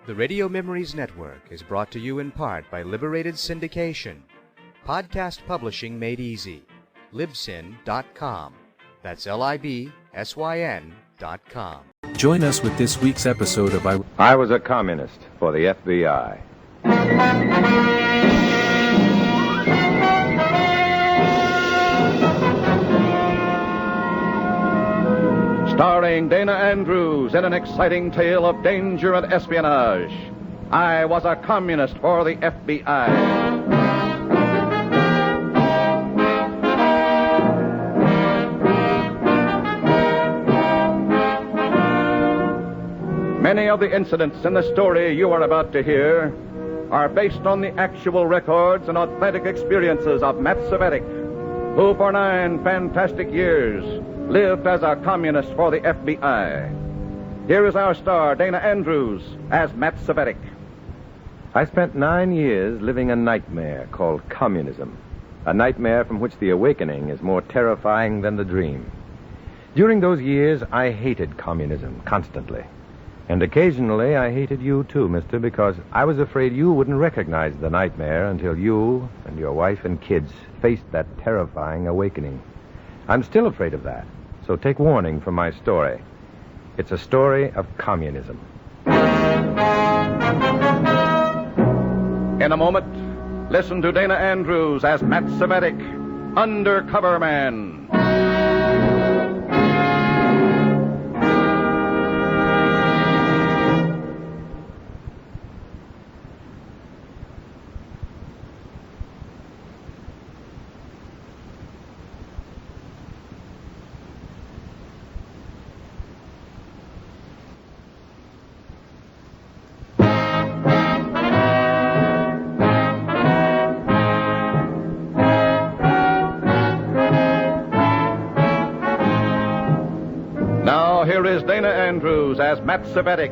The Radio Memories Network is brought to you in part by Liberated Syndication. Podcast publishing made easy. Libsyn.com. That's Libsyn.com. Join us with this week's episode of I Was a Communist for the FBI. Starring Dana Andrews in an exciting tale of danger and espionage. I Was a Communist for the FBI. Many of the incidents in the story you are about to hear are based on the actual records and authentic experiences of Matt Cvetic, who for 9 fantastic years lived as a communist for the FBI. Here is our star, Dana Andrews, as Matt Cvetic. I spent 9 years living a nightmare called communism, a nightmare from which the awakening is more terrifying than the dream. During those years, I hated communism constantly. And occasionally I hated you too, mister, because I was afraid you wouldn't recognize the nightmare until you and your wife and kids faced that terrifying awakening. I'm still afraid of that, so take warning from my story. It's a story of communism. In a moment, listen to Dana Andrews as Matt Cvetic, Undercover Man. Here is Dana Andrews as Matt Cvetic,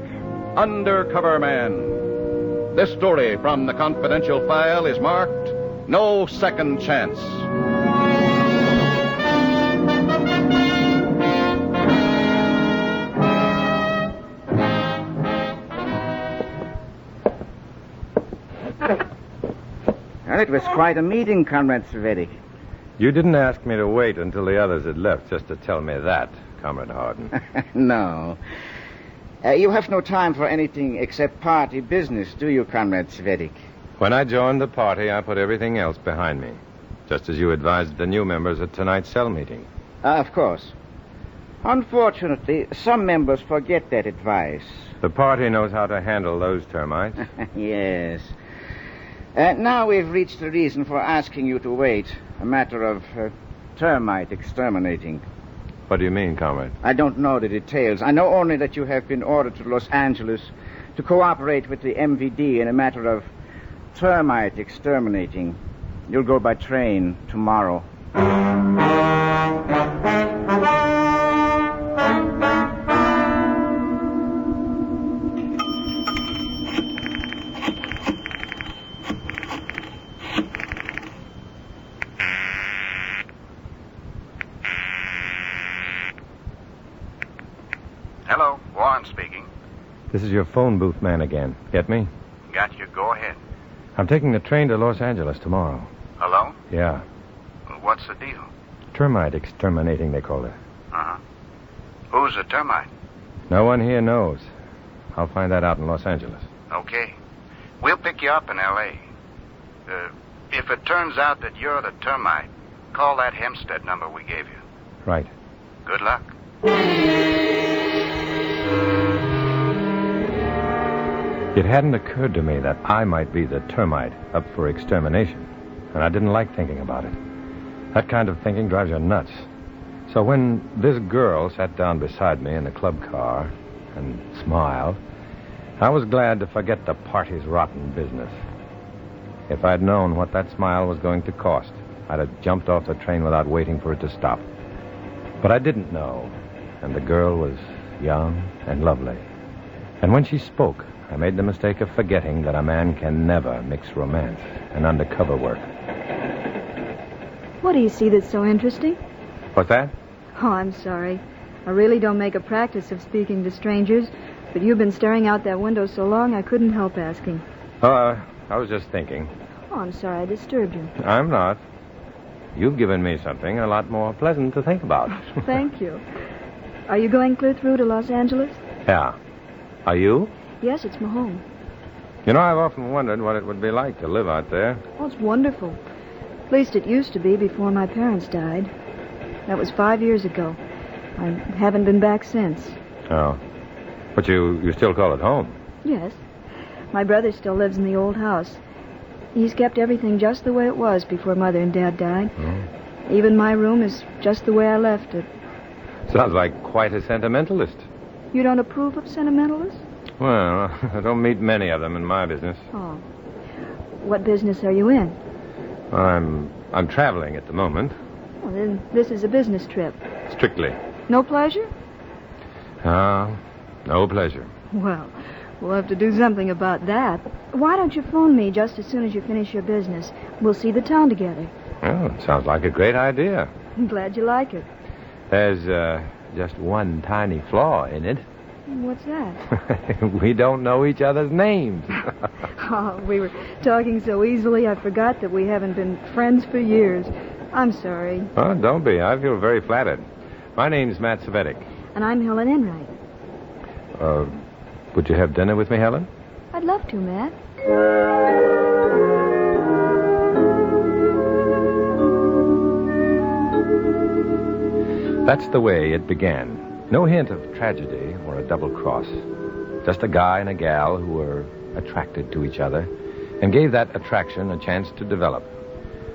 Undercover Man. This story from the confidential file is marked No Second Chance. Well, it was quite a meeting, Comrade Cvetic. You didn't ask me to wait until the others had left just to tell me that, Comrade Harden. No. You have no time for anything except party business, do you, Comrade Cvetic? When I joined the party, I put everything else behind me, just as you advised the new members at tonight's cell meeting. Of course. Unfortunately, some members forget that advice. The party knows how to handle those termites. Yes. Now we've reached the reason for asking you to wait, a matter of termite exterminating. What do you mean, Comrade? I don't know the details. I know only that you have been ordered to Los Angeles to cooperate with the MVD in a matter of termite exterminating. You'll go by train tomorrow. Hello, Warren speaking. This is your phone booth man again. Get me? Got you. Go ahead. I'm taking the train to Los Angeles tomorrow. Alone? Yeah. Well, what's the deal? Termite exterminating, they call it. Uh-huh. Who's the termite? No one here knows. I'll find that out in Los Angeles. Okay. We'll pick you up in L.A. If it turns out that you're the termite, call that Hempstead number we gave you. Right. Good luck. It hadn't occurred to me that I might be the termite up for extermination, and I didn't like thinking about it. That kind of thinking drives you nuts. So when this girl sat down beside me in the club car and smiled, I was glad to forget the party's rotten business. If I'd known what that smile was going to cost, I'd have jumped off the train without waiting for it to stop. But I didn't know, and the girl was young and lovely. And when she spoke, I made the mistake of forgetting that a man can never mix romance and undercover work. What do you see that's so interesting? What's that? Oh, I'm sorry. I really don't make a practice of speaking to strangers. But you've been staring out that window so long I couldn't help asking. I was just thinking. Oh, I'm sorry I disturbed you. I'm not. You've given me something a lot more pleasant to think about. Thank you. Are you going clear through to Los Angeles? Yeah. Are you? Yes, it's my home. You know, I've often wondered what it would be like to live out there. Oh, it's wonderful. At least it used to be before my parents died. That was 5 years ago. I haven't been back since. Oh. But you still call it home? Yes. My brother still lives in the old house. He's kept everything just the way it was before Mother and Dad died. Oh. Even my room is just the way I left it. Sounds like quite a sentimentalist. You don't approve of sentimentalists? Well, I don't meet many of them in my business. Oh. What business are you in? I'm traveling at the moment. Well, then this is a business trip. Strictly. No pleasure? No pleasure. Well, we'll have to do something about that. Why don't you phone me just as soon as you finish your business? We'll see the town together. Well, it sounds like a great idea. I'm glad you like it. There's just one tiny flaw in it. What's that? We don't know each other's names. Oh, we were talking so easily I forgot that we haven't been friends for years. I'm sorry. Oh, don't be. I feel very flattered. My name's Matt Savetic. And I'm Helen Enright. Would you have dinner with me, Helen? I'd love to, Matt. That's the way it began. No hint of tragedy or a double cross. Just a guy and a gal who were attracted to each other and gave that attraction a chance to develop.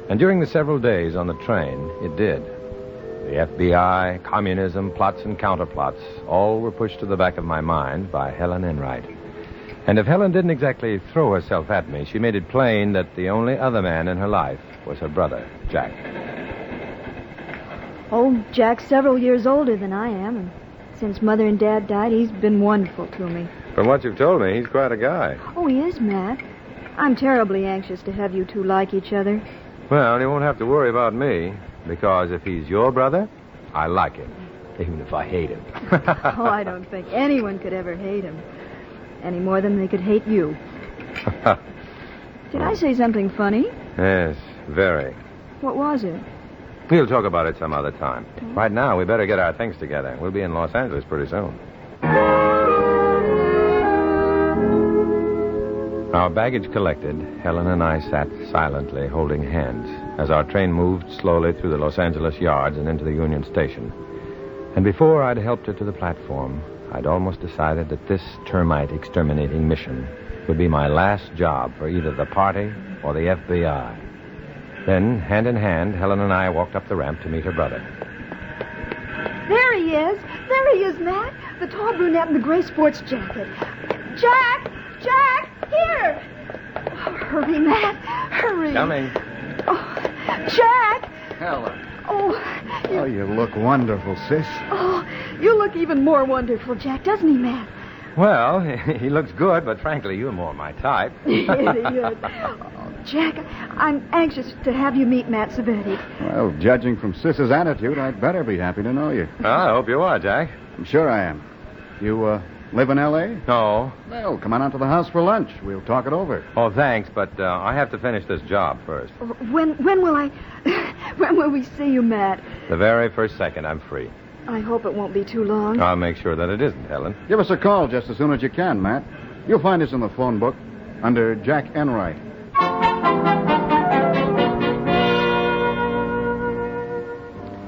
And during the several days on the train, it did. The FBI, communism, plots and counterplots, all were pushed to the back of my mind by Helen Enright. And if Helen didn't exactly throw herself at me, she made it plain that the only other man in her life was her brother, Jack. Oh, Jack's several years older than I am, and since Mother and Dad died, he's been wonderful to me. From what you've told me, he's quite a guy. Oh, he is, Matt. I'm terribly anxious to have you two like each other. Well, you won't have to worry about me, because if he's your brother, I like him, even if I hate him. Oh, I don't think anyone could ever hate him, any more than they could hate you. Did I say something funny? Yes, very. What was it? We'll talk about it some other time. Right now, we better get our things together. We'll be in Los Angeles pretty soon. Our baggage collected, Helen and I sat silently holding hands as our train moved slowly through the Los Angeles yards and into the Union Station. And before I'd helped her to the platform, I'd almost decided that this termite exterminating mission would be my last job for either the party or the FBI. Then, hand in hand, Helen and I walked up the ramp to meet her brother. There he is. There he is, Matt. The tall brunette in the gray sports jacket. Jack! Jack! Here! Oh, hurry, Matt. Hurry. Coming. Oh, Jack! Helen. Oh, You look wonderful, sis. Oh, you look even more wonderful, Jack, doesn't he, Matt? Well, he looks good, but frankly, you're more my type. Idiot. Oh, Jack, I'm anxious to have you meet Matt Savetic. Well, judging from Sis's attitude, I'd better be happy to know you. I hope you are, Jack. I'm sure I am. You, live in L.A.? No. Well, come on out to the house for lunch. We'll talk it over. Oh, thanks, but I have to finish this job first. When will when will we see you, Matt? The very first second I'm free. I hope it won't be too long. I'll make sure that it isn't, Helen. Give us a call just as soon as you can, Matt. You'll find us in the phone book under Jack Enright.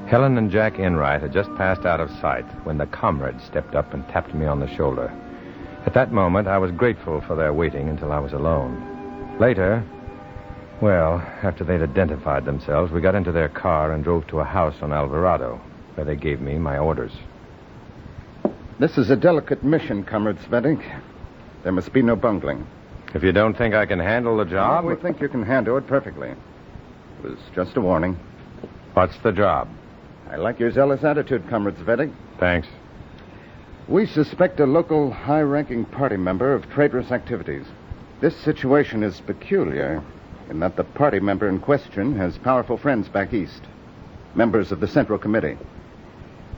Helen and Jack Enright had just passed out of sight when the comrade stepped up and tapped me on the shoulder. At that moment, I was grateful for their waiting until I was alone. Later, well, after they'd identified themselves, we got into their car and drove to a house on Alvarado, where they gave me my orders. This is a delicate mission, Comrade Savetic. There must be no bungling. If you don't think I can handle the job... We think you can handle it perfectly. It was just a warning. What's the job? I like your zealous attitude, Comrade Savetic. Thanks. We suspect a local high-ranking party member of traitorous activities. This situation is peculiar in that the party member in question has powerful friends back east, members of the Central Committee.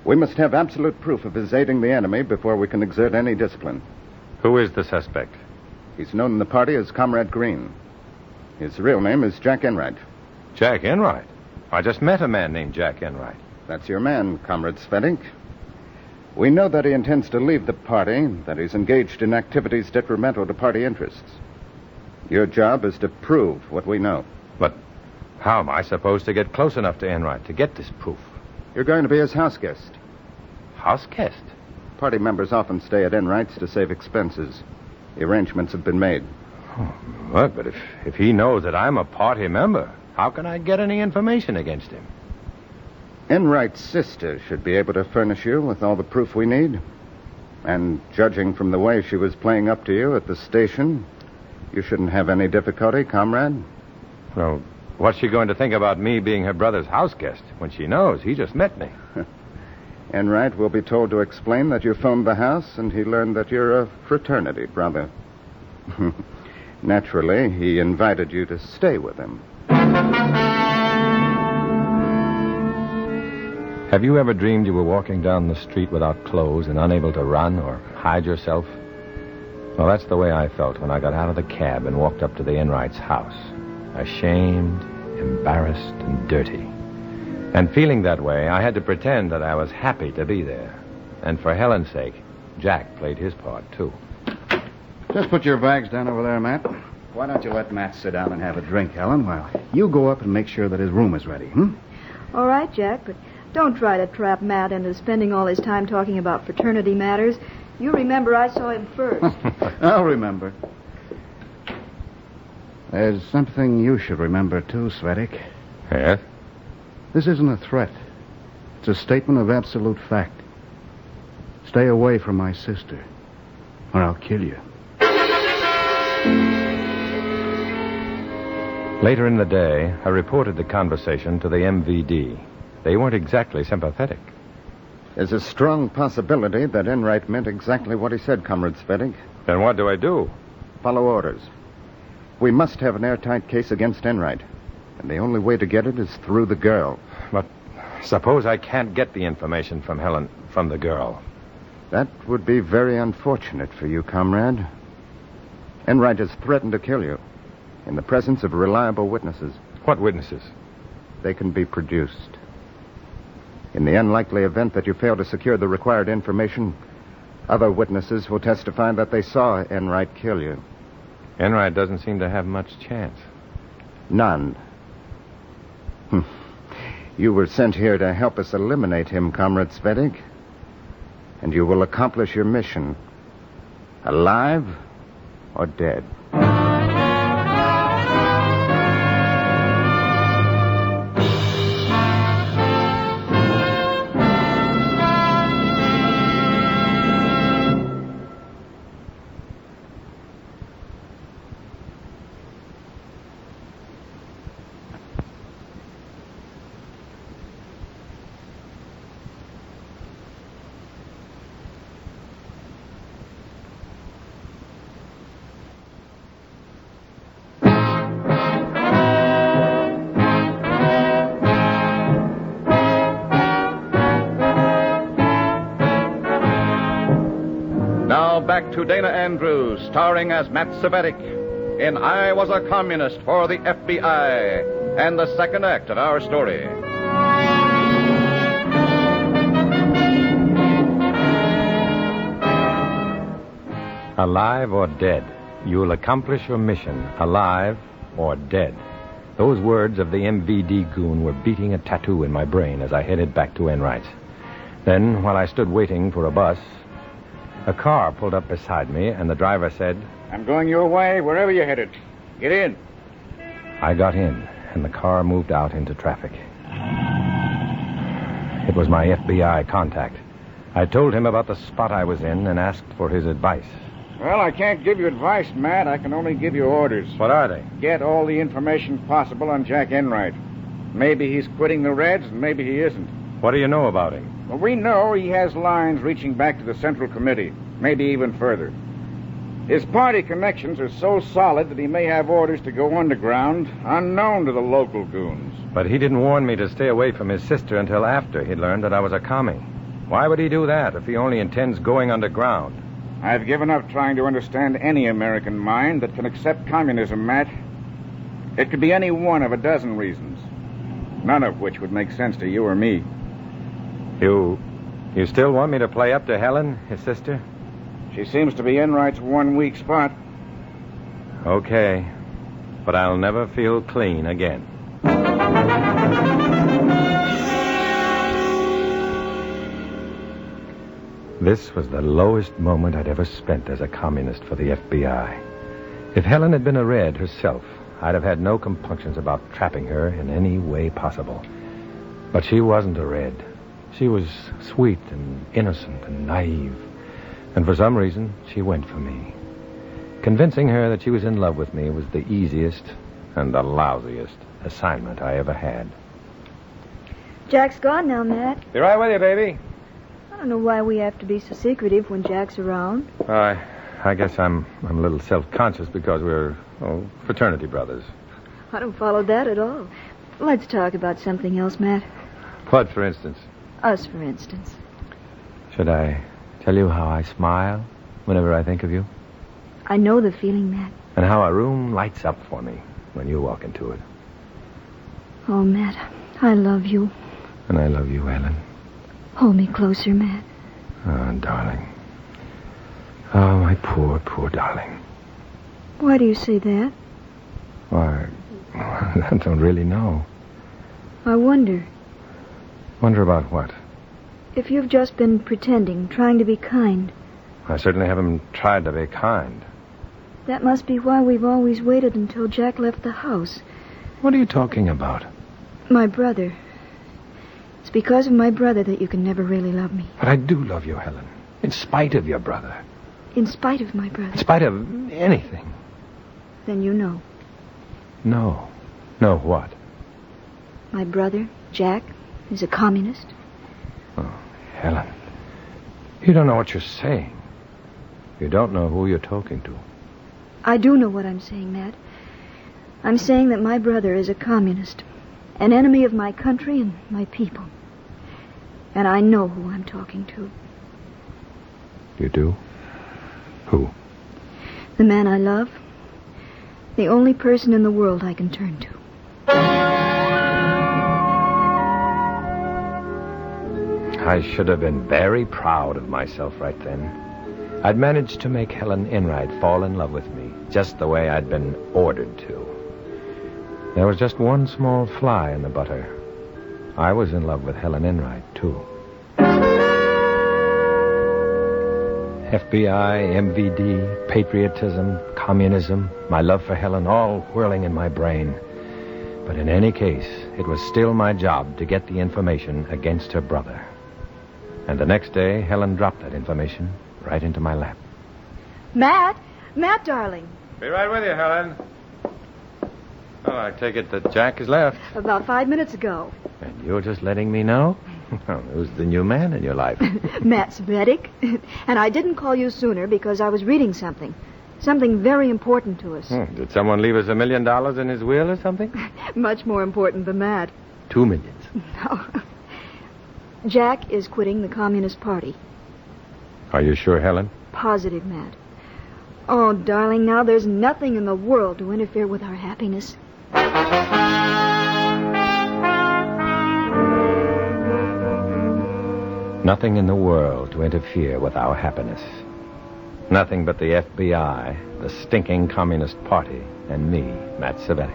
We must have absolute proof of his aiding the enemy before we can exert any discipline. Who is the suspect? He's known in the party as Comrade Green. His real name is Jack Enright. Jack Enright? I just met a man named Jack Enright. That's your man, Comrade Svetink. We know that he intends to leave the party, that he's engaged in activities detrimental to party interests. Your job is to prove what we know. But how am I supposed to get close enough to Enright to get this proof? You're going to be his house guest. House guest? Party members often stay at Enright's to save expenses. The arrangements have been made. Oh, look, but if he knows that I'm a party member, how can I get any information against him? Enright's sister should be able to furnish you with all the proof we need. And judging from the way she was playing up to you at the station, you shouldn't have any difficulty, comrade. Well, what's she going to think about me being her brother's house guest when she knows he just met me? Enright will be told to explain that you phoned the house and he learned that you're a fraternity brother. Naturally, he invited you to stay with him. Have you ever dreamed you were walking down the street without clothes and unable to run or hide yourself? Well, that's the way I felt when I got out of the cab and walked up to the Enrights' house. Ashamed, embarrassed, and dirty. And feeling that way, I had to pretend that I was happy to be there. And for Helen's sake, Jack played his part, too. Just put your bags down over there, Matt. Why don't you let Matt sit down and have a drink, Helen, while you go up and make sure that his room is ready, All right, Jack, but don't try to trap Matt into spending all his time talking about fraternity matters. You remember I saw him first. I'll remember. There's something you should remember, too, Svetink. Yes? This isn't a threat. It's a statement of absolute fact. Stay away from my sister, or I'll kill you. Later in the day, I reported the conversation to the MVD. They weren't exactly sympathetic. There's a strong possibility that Enright meant exactly what he said, Comrade Svetink. Then what do I do? Follow orders. We must have an airtight case against Enright. And the only way to get it is through the girl. But suppose I can't get the information from Helen, from the girl. That would be very unfortunate for you, comrade. Enright has threatened to kill you in the presence of reliable witnesses. What witnesses? They can be produced. In the unlikely event that you fail to secure the required information, other witnesses will testify that they saw Enright kill you. Enright doesn't seem to have much chance. None. You were sent here to help us eliminate him, Comrade Svetink. And you will accomplish your mission. Alive or dead. Back to Dana Andrews, starring as Matt Svetink in I Was a Communist for the FBI, and the second act of our story. Alive or dead, you'll accomplish your mission, alive or dead. Those words of the MVD goon were beating a tattoo in my brain as I headed back to Enright's. Then, while I stood waiting for a bus, a car pulled up beside me, and the driver said, I'm going your way, wherever you're headed. Get in. I got in, and the car moved out into traffic. It was my FBI contact. I told him about the spot I was in and asked for his advice. Well, I can't give you advice, Matt. I can only give you orders. What are they? Get all the information possible on Jack Enright. Maybe he's quitting the Reds, and maybe he isn't. What do you know about him? Well, we know he has lines reaching back to the Central Committee, maybe even further. His party connections are so solid that he may have orders to go underground, unknown to the local goons. But he didn't warn me to stay away from his sister until after he'd learned that I was a commie. Why would he do that if he only intends going underground? I've given up trying to understand any American mind that can accept communism, Matt. It could be any one of a dozen reasons, none of which would make sense to you or me. You still want me to play up to Helen, his sister? She seems to be Enright's one weak spot. Okay, but I'll never feel clean again. This was the lowest moment I'd ever spent as a communist for the FBI. If Helen had been a Red herself, I'd have had no compunctions about trapping her in any way possible. But she wasn't a Red. She was sweet and innocent and naive. And for some reason, she went for me. Convincing her that she was in love with me was the easiest and the lousiest assignment I ever had. Jack's gone now, Matt. Be right with you, baby. I don't know why we have to be so secretive when Jack's around. I guess I'm a little self-conscious because we're fraternity brothers. I don't follow that at all. Let's talk about something else, Matt. What, for instance? Us, for instance. Should I tell you how I smile whenever I think of you? I know the feeling, Matt. And how a room lights up for me when you walk into it. Oh, Matt, I love you. And I love you, Helen. Hold me closer, Matt. Oh, darling. Oh, my poor, poor darling. Why do you say that? Why, I don't really know. I wonder. Wonder about what? If you've just been pretending, trying to be kind. I certainly haven't tried to be kind. That must be why we've always waited until Jack left the house. What are you talking about? My brother. It's because of my brother that you can never really love me. But I do love you, Helen. In spite of your brother. In spite of my brother. In spite of anything. Then you know. No. No what? My brother, Jack, is a communist. Oh, Helen. You don't know what you're saying. You don't know who you're talking to. I do know what I'm saying, Matt. I'm saying that my brother is a communist. An enemy of my country and my people. And I know who I'm talking to. You do? Who? The man I love. The only person in the world I can turn to. I should have been very proud of myself right then. I'd managed to make Helen Enright fall in love with me, just the way I'd been ordered to. There was just one small fly in the butter. I was in love with Helen Enright, too. FBI, MVD, patriotism, communism, my love for Helen, all whirling in my brain. But in any case, it was still my job to get the information against her brother. And the next day, Helen dropped that information right into my lap. Matt, darling. Be right with you, Helen. Well, I take it that Jack has left. About 5 minutes ago. And you're just letting me know? Who's the new man in your life? Matt Cvetic. And I didn't call you sooner because I was reading something. Something very important to us. Did someone leave us $1 million in his will or something? Much more important than that. 2 million. No. Jack is quitting the Communist Party. Are you sure, Helen? Positive, Matt. Oh, darling, now there's nothing in the world to interfere with our happiness. Nothing in the world to interfere with our happiness. Nothing but the FBI, the stinking Communist Party, and me, Matt Cvetic.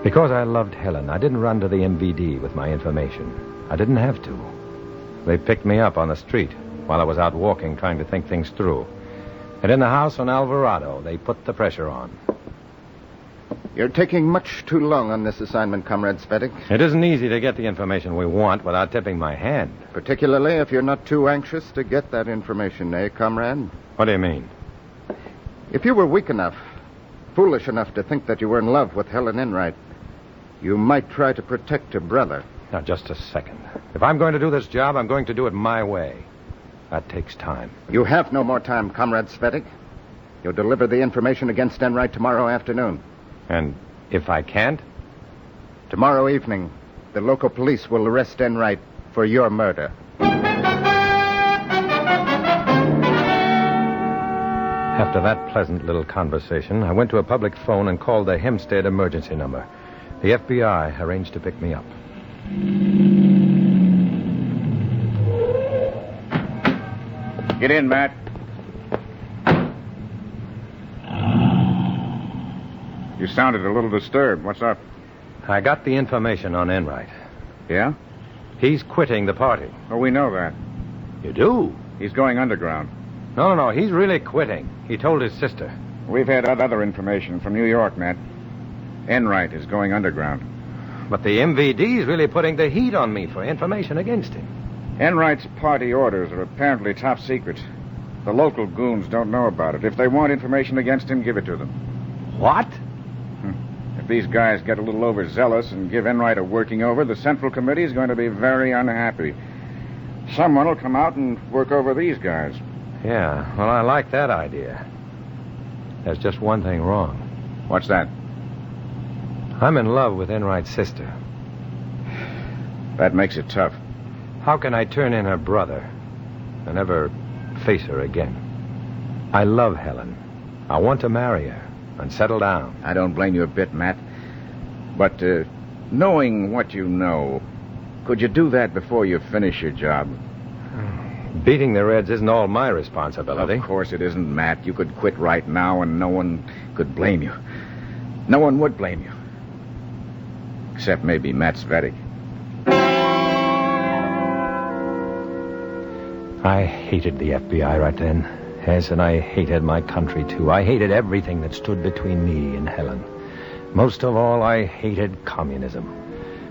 Because I loved Helen, I didn't run to the MVD with my information. I didn't have to. They picked me up on the street while I was out walking trying to think things through. And in the house on Alvarado, they put the pressure on. You're taking much too long on this assignment, Comrade Cvetic. It isn't easy to get the information we want without tipping my hand. Particularly if you're not too anxious to get that information, eh, Comrade? What do you mean? If you were weak enough, foolish enough to think that you were in love with Helen Enright, you might try to protect her brother. Now, just a second. If I'm going to do this job, I'm going to do it my way. That takes time. You have no more time, Comrade Cvetic. You'll deliver the information against Enright tomorrow afternoon. And if I can't? Tomorrow evening, the local police will arrest Enright for your murder. After that pleasant little conversation, I went to a public phone and called the Hempstead emergency number. The FBI arranged to pick me up. Get in, Matt. You sounded a little disturbed. What's up? I got the information on Enright. Yeah? He's quitting the party. Oh, we know that. You do? He's going underground. No. He's really quitting. He told his sister. We've had other information from New York, Matt. Enright is going underground. But the MVD's really putting the heat on me for information against him. Enright's party orders are apparently top secret. The local goons don't know about it. If they want information against him, give it to them. What? If these guys get a little overzealous and give Enright a working over, the Central Committee is going to be very unhappy. Someone will come out and work over these guys. Yeah, well, I like that idea. There's just one thing wrong. What's that? I'm in love with Enright's sister. That makes it tough. How can I turn in her brother and never face her again? I love Helen. I want to marry her and settle down. I don't blame you a bit, Matt. But knowing what you know, could you do that before you finish your job? Beating the Reds isn't all my responsibility. Of course it isn't, Matt. You could quit right now and no one could blame you. No one would blame you. Except maybe Matt Svetic. I hated the FBI right then. Yes, and I hated my country, too. I hated everything that stood between me and Helen. Most of all, I hated communism.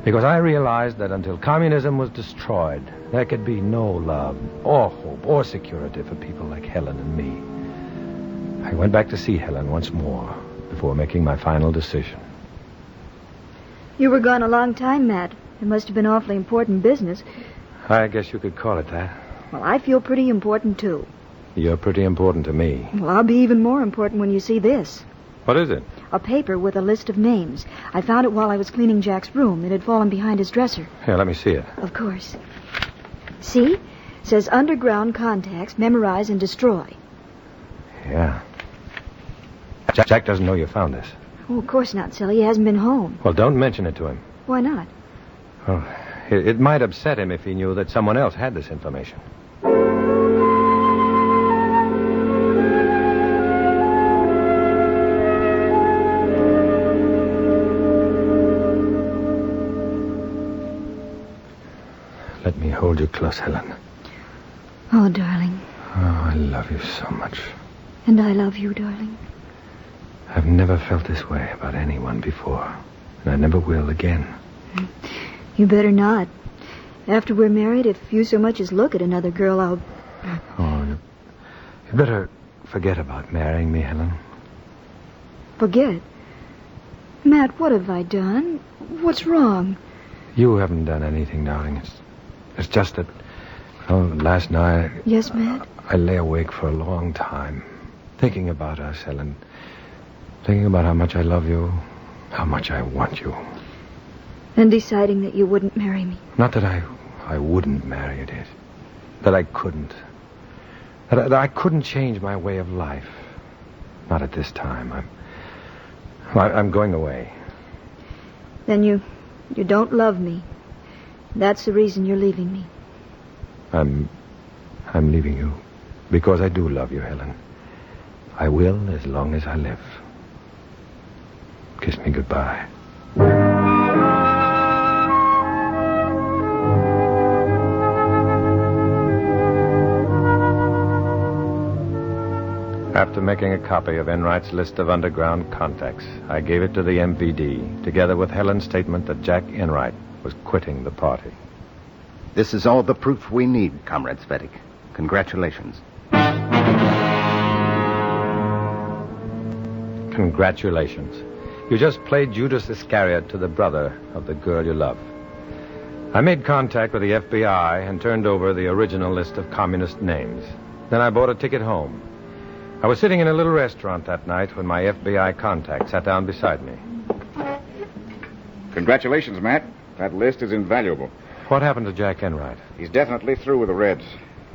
Because I realized that until communism was destroyed, there could be no love or hope or security for people like Helen and me. I went back to see Helen once more before making my final decision. You were gone a long time, Matt. It must have been awfully important business. I guess you could call it that. Well, I feel pretty important, too. You're pretty important to me. Well, I'll be even more important when you see this. What is it? A paper with a list of names. I found it while I was cleaning Jack's room. It had fallen behind his dresser. Here, let me see it. Of course. See? It says underground contacts, memorize and destroy. Yeah. Jack doesn't know you found this. Oh, of course not, silly. He hasn't been home. Well, don't mention it to him. Why not? Well, it might upset him if he knew that someone else had this information. Let me hold you close, Helen. Oh, darling. Oh, I love you so much. And I love you, darling. I've never felt this way about anyone before. And I never will again. You better not. After we're married, if you so much as look at another girl, I'll... Oh, you better forget about marrying me, Helen. Forget? Matt, what have I done? What's wrong? You haven't done anything, darling. It's just that, last night... Yes, Matt? I lay awake for a long time, thinking about us, Helen. Thinking about how much I love you, how much I want you. And deciding that you wouldn't marry me. Not that I wouldn't marry you, dear. That I couldn't. That I couldn't change my way of life. Not at this time. I'm going away. Then you don't love me. That's the reason you're leaving me. I'm leaving you because I do love you, Helen. I will as long as I live. Kiss me goodbye. After making a copy of Enright's list of underground contacts, I gave it to the MVD, together with Helen's statement that Jack Enright was quitting the party. This is all the proof we need, Comrade Svetic. Congratulations. Congratulations. You just played Judas Iscariot to the brother of the girl you love. I made contact with the FBI and turned over the original list of communist names. Then I bought a ticket home. I was sitting in a little restaurant that night when my FBI contact sat down beside me. Congratulations, Matt. That list is invaluable. What happened to Jack Enright? He's definitely through with the Reds.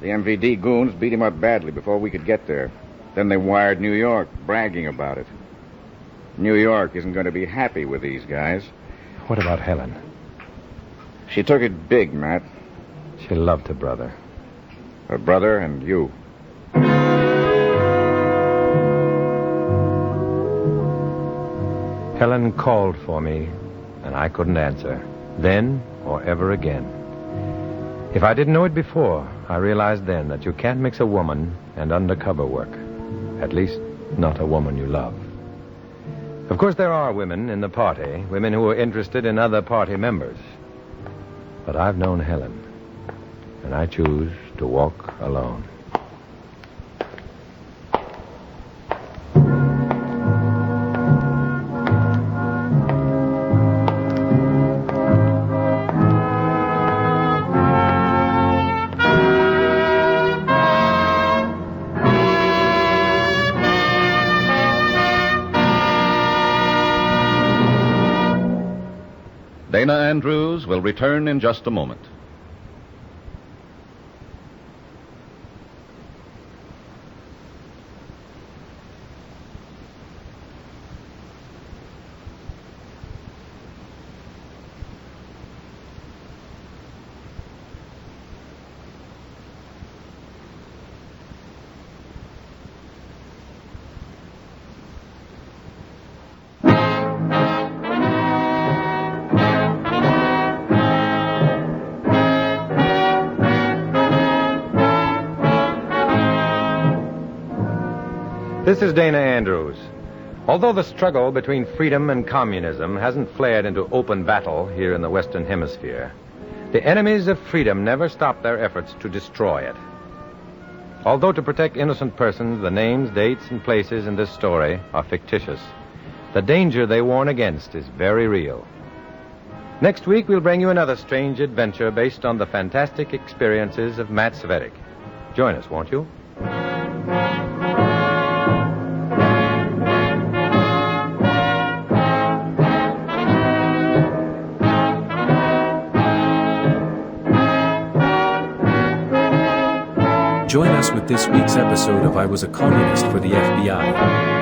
The MVD goons beat him up badly before we could get there. Then they wired New York, bragging about it. New York isn't going to be happy with these guys. What about Helen? She took it big, Matt. She loved her brother. Her brother and you. Helen called for me, and I couldn't answer, then or ever again. If I didn't know it before, I realized then that you can't mix a woman and undercover work. At least, not a woman you love. Of course, there are women in the party, women who are interested in other party members. But I've known Helen, and I choose to walk alone. Dana Andrews will return in just a moment. This is Dana Andrews. Although the struggle between freedom and communism hasn't flared into open battle here in the Western Hemisphere, the enemies of freedom never stop their efforts to destroy it. Although to protect innocent persons, the names, dates, and places in this story are fictitious, the danger they warn against is very real. Next week, we'll bring you another strange adventure based on the fantastic experiences of Matt Cvetic. Join us, won't you? Join us with this week's episode of I Was a Communist for the FBI.